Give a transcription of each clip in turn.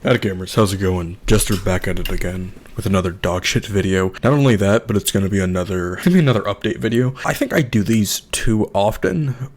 Howdy gamers, how's it going? Jester back at it again with another dogshit video. Not only that, but it's gonna be another update video. I think I do these too often.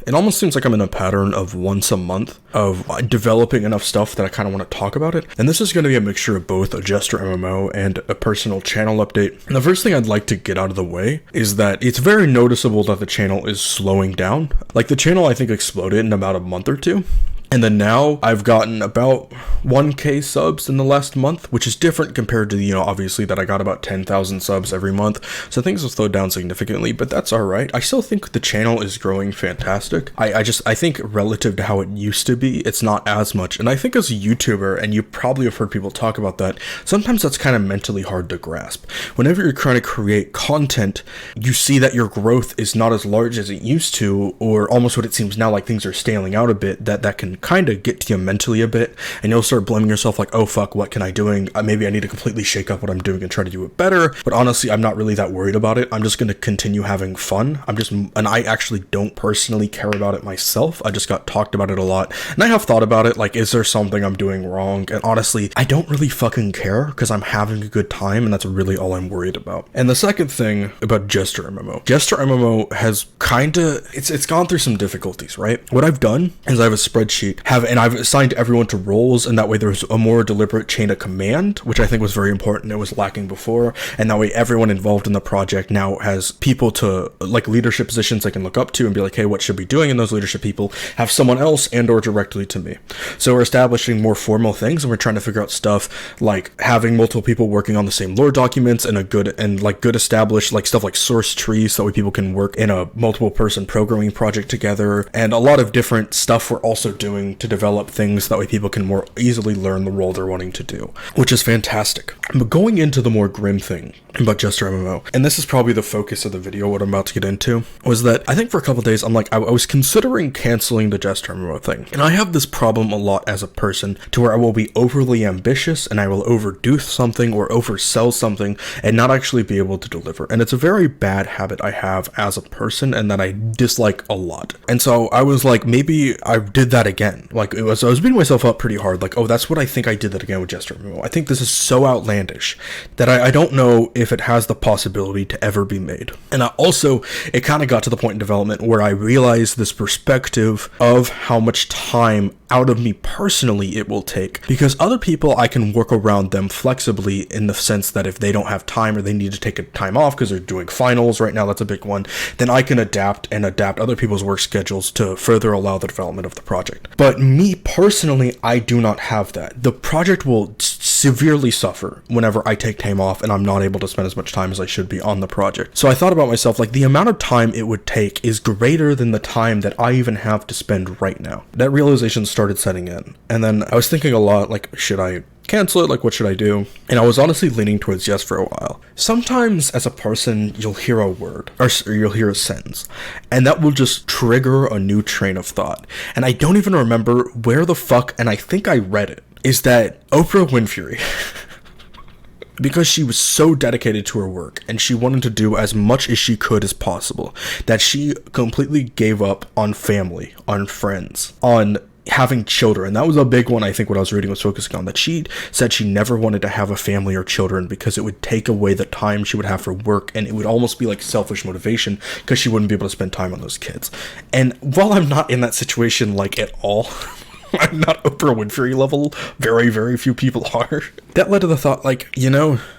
It almost seems like I'm in a pattern of once a month of developing enough stuff that I kind of want to talk about it. And this is gonna be a mixture of both a Jester MMO and a personal channel update. And the first thing I'd like to get out of the way is that it's very noticeable that the channel is slowing down. Like the channel I think exploded in about a month or two. And then now I've gotten about 1k subs in the last month, which is different compared to, obviously that I got about 10,000 subs every month. So things have slowed down significantly, but that's all right. I still think the channel is growing fantastic. I think relative to how it used to be, it's not as much. And I think as a YouTuber, and you probably have heard people talk about that, sometimes that's kind of mentally hard to grasp. Whenever you're trying to create content, you see that your growth is not as large as it used to, or almost what it seems now like things are staling out a bit, that can kind of get to you mentally a bit, and you'll start blaming yourself like, oh fuck, what can I doing? Maybe I need to completely shake up what I'm doing and try to do it better. But honestly, I'm not really that worried about it. I'm just going to continue having fun. And I actually don't personally care about it myself. I just got talked about it a lot, and I have thought about it, like, is there something I'm doing wrong? And honestly, I don't really fucking care, because I'm having a good time, and that's really all I'm worried about. And the second thing about Jester MMO has it's gone through some difficulties, right? What I've done is I have a spreadsheet, and I've assigned everyone to roles, and that way there's a more deliberate chain of command, which I think was very important. It was lacking before, and that way everyone involved in the project now has people to, like, leadership positions they can look up to and be like, hey, what should we be doing? And those leadership people have someone else and or directly to me. So we're establishing more formal things, and we're trying to figure out stuff like having multiple people working on the same lore documents and good established, like, stuff like source trees, so that way people can work in a multiple person programming project together, and a lot of different stuff we're also doing to develop things that way people can more easily learn the role they're wanting to do, which is fantastic. But going into the more grim thing about Jester MMO, and this is probably the focus of the video, what I'm about to get into, was that I think for a couple days I was considering canceling the Jester MMO thing. And I have this problem a lot as a person, to where I will be overly ambitious and I will overdo something or oversell something and not actually be able to deliver. And it's a very bad habit I have as a person, and that I dislike a lot. And so I was like, maybe I did that again. Like, I was beating myself up pretty hard, like, oh, that's what I think I did that again with Jester MMO. I think this is so outlandish that I don't know if it has the possibility to ever be made. And it kind of got to the point in development where I realized this perspective of how much time out of me personally it will take, because other people, I can work around them flexibly in the sense that if they don't have time or they need to take a time off because they're doing finals right now, that's a big one, then I can adapt other people's work schedules to further allow the development of the project. But me personally, I do not have that. The project will severely suffer whenever I take time off and I'm not able to spend as much time as I should be on the project. So I thought about myself, like, the amount of time it would take is greater than the time that I even have to spend right now. That realization started setting in, and then I was thinking a lot, like, should I cancel it? Like, what should I do? And I was honestly leaning towards yes for a while. Sometimes as a person, you'll hear a word or you'll hear a sentence, and that will just trigger a new train of thought. And I don't even remember where the fuck, and I think I read it, is that Oprah Winfrey, because she was so dedicated to her work and she wanted to do as much as she could as possible, that she completely gave up on family, on friends, on having children. That was a big one. I think what I was reading was focusing on that. She said she never wanted to have a family or children because it would take away the time she would have for work, and it would almost be like selfish motivation because she wouldn't be able to spend time on those kids. And while I'm not in that situation, like, at all, I'm not Oprah Winfrey level, very, very few people are, that led to the thought, like,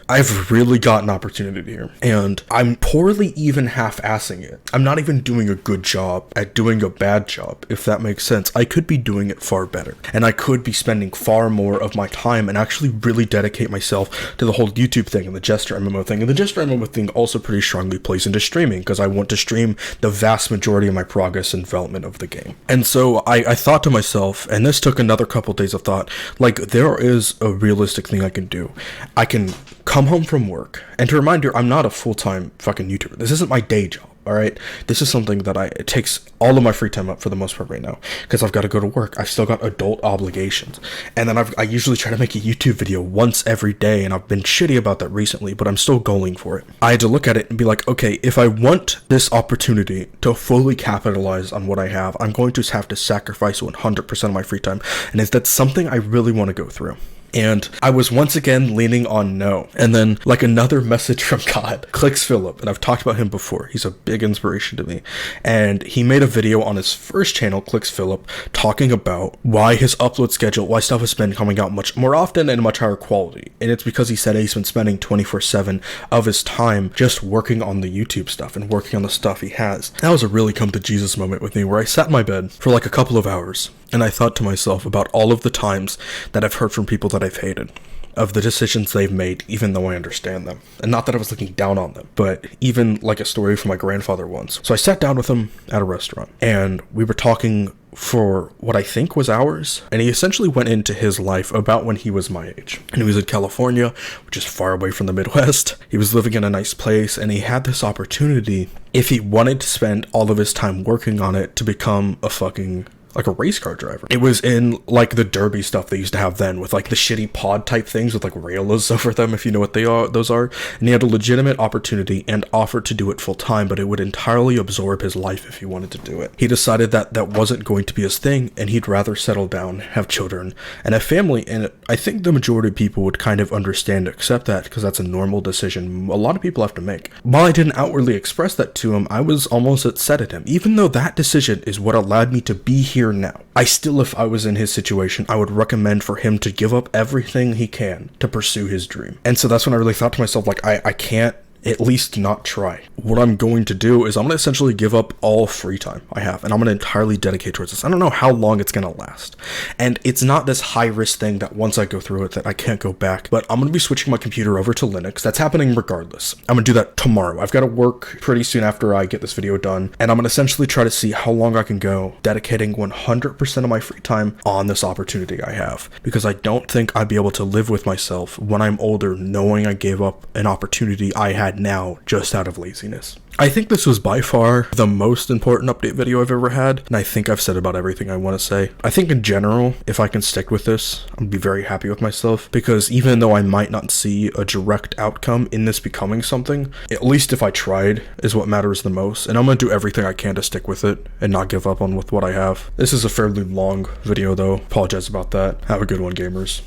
I've really got an opportunity here, and I'm poorly even half-assing it. I'm not even doing a good job at doing a bad job, if that makes sense. I could be doing it far better, and I could be spending far more of my time and actually really dedicate myself to the whole YouTube thing and the Jester MMO thing. And the Jester MMO thing also pretty strongly plays into streaming, because I want to stream the vast majority of my progress and development of the game. And so I thought to myself, and this took another couple days of thought, like, there is a realistic thing I can do. I can come home from work, and to remind you, I'm not a full-time fucking YouTuber. This isn't my day job. all right? This is something that it takes all of my free time up for the most part right now, because I've got to go to work. I've still got adult obligations. And then I usually try to make a YouTube video once every day, and I've been shitty about that recently, but I'm still going for it. I had to look at it and be like, okay, if I want this opportunity to fully capitalize on what I have, I'm going to have to sacrifice 100% of my free time. And is that something I really want to go through? And I was once again leaning on no. And then, like, another message from God, Clicks Philip, and I've talked about him before. He's a big inspiration to me. And he made a video on his first channel, Clicks Philip, talking about why his upload schedule, why stuff has been coming out much more often and much higher quality. And it's because he said he's been spending 24/7 of his time just working on the YouTube stuff and working on the stuff he has. That was a really come to Jesus moment with me, where I sat in my bed for like a couple of hours and I thought to myself about all of the times that I've heard from people that I've hated, of the decisions they've made, even though I understand them. And not that I was looking down on them, but even like a story from my grandfather once. So I sat down with him at a restaurant and we were talking for what I think was hours, and he essentially went into his life about when he was my age. And he was in California, which is far away from the Midwest. He was living in a nice place, and he had this opportunity, if he wanted to spend all of his time working on it, to become a fucking like a race car driver. It was in like the derby stuff they used to have then, with like the shitty pod type things with like rails over them, if you know what those are. And he had a legitimate opportunity and offered to do it full time, but it would entirely absorb his life if he wanted to do it. He decided that that wasn't going to be his thing, and he'd rather settle down, have children, and have family. And I think the majority of people would kind of understand and accept that, because that's a normal decision a lot of people have to make. While I didn't outwardly express that to him, I was almost upset at him, even though that decision is what allowed me to be here now. I still, if I was in his situation, I would recommend for him to give up everything he can to pursue his dream. And so that's when I really thought to myself, like, I can't at least not try. What I'm going to do is I'm going to essentially give up all free time I have, and I'm going to entirely dedicate towards this. I don't know how long it's going to last. And it's not this high risk thing that once I go through it that I can't go back, but I'm going to be switching my computer over to Linux. That's happening regardless. I'm going to do that tomorrow. I've got to work pretty soon after I get this video done, and I'm going to essentially try to see how long I can go dedicating 100% of my free time on this opportunity I have, because I don't think I'd be able to live with myself when I'm older knowing I gave up an opportunity I had now just out of laziness. I think this was by far the most important update video I've ever had, and I think I've said about everything I want to say. I think in general, if I can stick with this, I'll be very happy with myself, because even though I might not see a direct outcome in this becoming something, at least if I tried is what matters the most, and I'm going to do everything I can to stick with it and not give up on with what I have. This is a fairly long video though, apologize about that. Have a good one, gamers.